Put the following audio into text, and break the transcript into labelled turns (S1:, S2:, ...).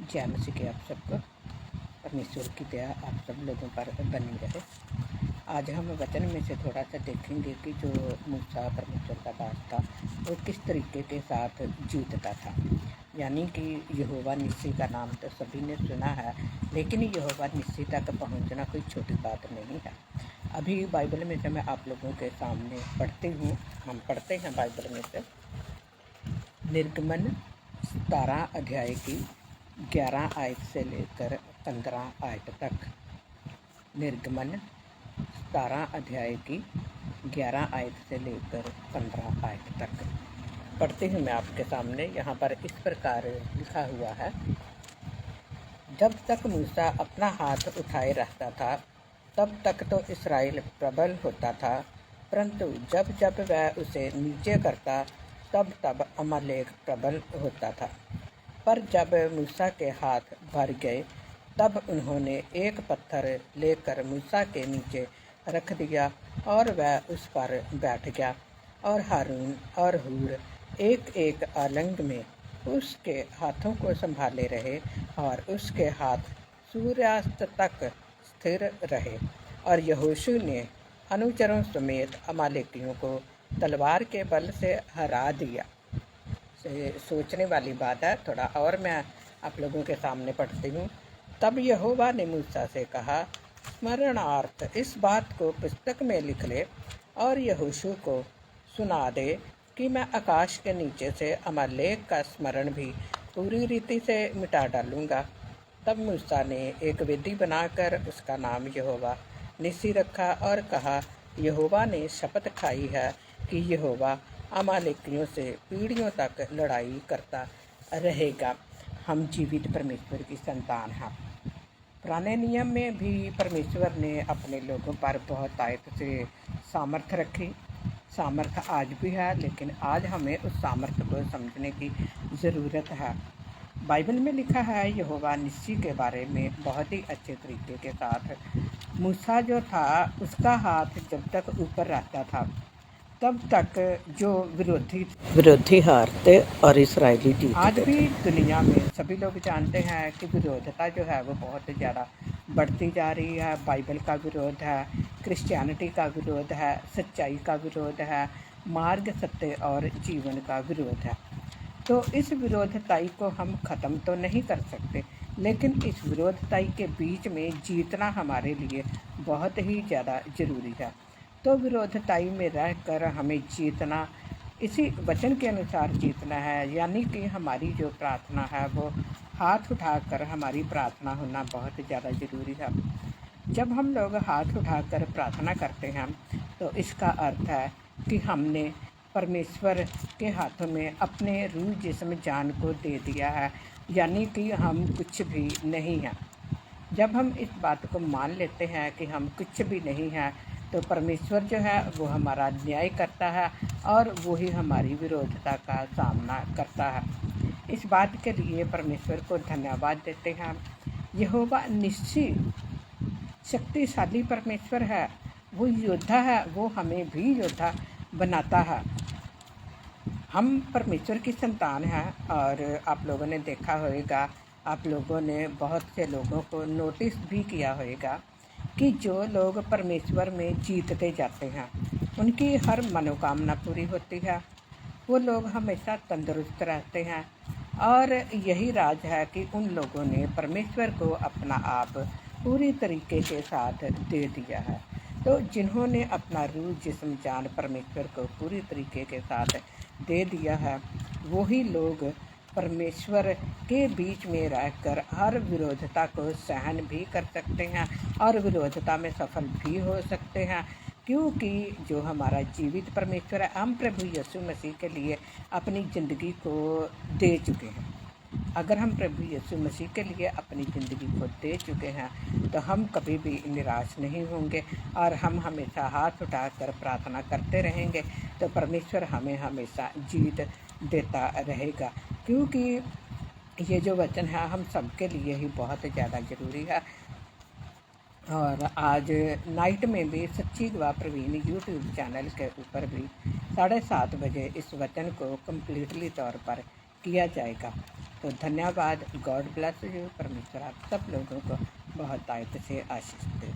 S1: जय मसीह की आप सबको। परमेश्वर की दया आप सब लोगों पर बनी रहे। आज हम वचन में से थोड़ा सा देखेंगे कि जो मूसा परमेश्वर का दास था वो किस तरीके के साथ जीतता था। यानी कि यहोवा निस्सी का नाम तो सभी ने सुना है, लेकिन यहोवा निस्सी तक पहुंचना कोई छोटी बात नहीं है। अभी बाइबल में से मैं आप लोगों के सामने पढ़ती हूँ। हम पढ़ते हैं बाइबल में से निर्गमन 17 अध्याय की 11 आयत से लेकर 15 आयत तक। निर्गमन 17 अध्याय की 11 आयत से लेकर 15 आयत तक पढ़ती हूँ मैं आपके सामने। यहाँ पर इस प्रकार लिखा हुआ है, जब तक मूसा अपना हाथ उठाए रहता था तब तक तो इस्राएल प्रबल होता था, परंतु जब जब वह उसे नीचे करता तब तब अमालेक प्रबल होता था। पर जब मूसा के हाथ भर गए तब उन्होंने एक पत्थर लेकर मूसा के नीचे रख दिया और वह उस पर बैठ गया, और हारून और हूर एक एक अलंग में उसके हाथों को संभाले रहे, और उसके हाथ सूर्यास्त तक स्थिर रहे। और यहोशू ने अनुचरों समेत अमालेकियों को तलवार के बल से हरा दिया। सोचने वाली बात है। थोड़ा और मैं आप लोगों के सामने पढ़ती हूँ। तब यहोवा ने मूसा से कहा, स्मरणार्थ इस बात को पुस्तक में लिख ले और यहोशू को सुना दे कि मैं आकाश के नीचे से अमालेक का स्मरण भी पूरी रीति से मिटा डालूंगा। तब मूसा ने एक वेदी बनाकर उसका नाम यहोवा निस्सी रखा और कहा, यहोवा ने शपथ खाई है कि यहोवा अमालेकियों से पीढ़ियों तक लड़ाई करता रहेगा। हम जीवित परमेश्वर की संतान हैं। पुराने नियम में भी परमेश्वर ने अपने लोगों पर बहुत आयत से सामर्थ्य रखी। सामर्थ्य आज भी है, लेकिन आज हमें उस सामर्थ्य को समझने की ज़रूरत है। बाइबल में लिखा है यहोवा निस्सी के बारे में बहुत ही अच्छे तरीके के साथ। मूसा जो था उसका हाथ जब तक ऊपर रहता था तब तक जो विरोधी हारते और इसराइली जीतते। आज भी दुनिया में सभी लोग जानते हैं कि विरोधता जो है वो बहुत ज़्यादा बढ़ती जा रही है। बाइबल का विरोध है, क्रिश्चियनिटी का विरोध है, सच्चाई का विरोध है, मार्ग, सत्य और जीवन का विरोध है। तो इस विरोधताई को हम ख़त्म तो नहीं कर सकते, लेकिन इस विरोधताई के बीच में जीतना हमारे लिए बहुत ही ज़्यादा ज़रूरी है। तो विरोधताई में रहकर हमें जीतना, इसी वचन के अनुसार जीतना है। यानी कि हमारी जो प्रार्थना है वो हाथ उठाकर हमारी प्रार्थना होना बहुत ज़्यादा ज़रूरी है। जब हम लोग हाथ उठाकर प्रार्थना करते हैं तो इसका अर्थ है कि हमने परमेश्वर के हाथों में अपने रूह जिस्म जान को दे दिया है, यानी कि हम कुछ भी नहीं हैं। जब हम इस बात को मान लेते हैं कि हम कुछ भी नहीं हैं, तो परमेश्वर जो है वो हमारा न्याय करता है और वो ही हमारी विरोधता का सामना करता है। इस बात के लिए परमेश्वर को धन्यवाद देते हैं। यहोवा निस्सी शक्तिशाली परमेश्वर है, वो योद्धा है, वो हमें भी योद्धा बनाता है। हम परमेश्वर की संतान हैं और आप लोगों ने देखा होगा, आप लोगों ने बहुत से लोगों को नोटिस भी किया होगा कि जो लोग परमेश्वर में जीतते जाते हैं उनकी हर मनोकामना पूरी होती है। वो लोग हमेशा तंदुरुस्त रहते हैं, और यही राज है कि उन लोगों ने परमेश्वर को अपना आप पूरी तरीके के साथ दे दिया है। तो जिन्होंने अपना रूह जिस्म जान परमेश्वर को पूरी तरीके के साथ दे दिया है, वही लोग परमेश्वर के बीच में रहकर हर विरोधता को सहन भी कर सकते हैं और विरोधता में सफल भी हो सकते हैं, क्योंकि जो हमारा जीवित परमेश्वर है, हम प्रभु यीशु मसीह के लिए अपनी ज़िंदगी को दे चुके हैं। अगर हम प्रभु यीशु मसीह के लिए अपनी ज़िंदगी को दे चुके हैं तो हम कभी भी निराश नहीं होंगे और हम हमेशा हाथ उठाकर प्रार्थना करते रहेंगे, तो परमेश्वर हमें हमेशा जीत देता रहेगा। क्योंकि ये जो वचन है हम सबके लिए ही बहुत ज़्यादा ज़रूरी है। और आज नाइट में भी सच्ची गवाह प्रवीण यूट्यूब चैनल के ऊपर भी 7:30 बजे इस वचन को कम्प्लीटली तौर पर किया जाएगा। तो धन्यवाद। God bless you. परमेश्वर आप सब लोगों को बहुत आयत से आशीष दे।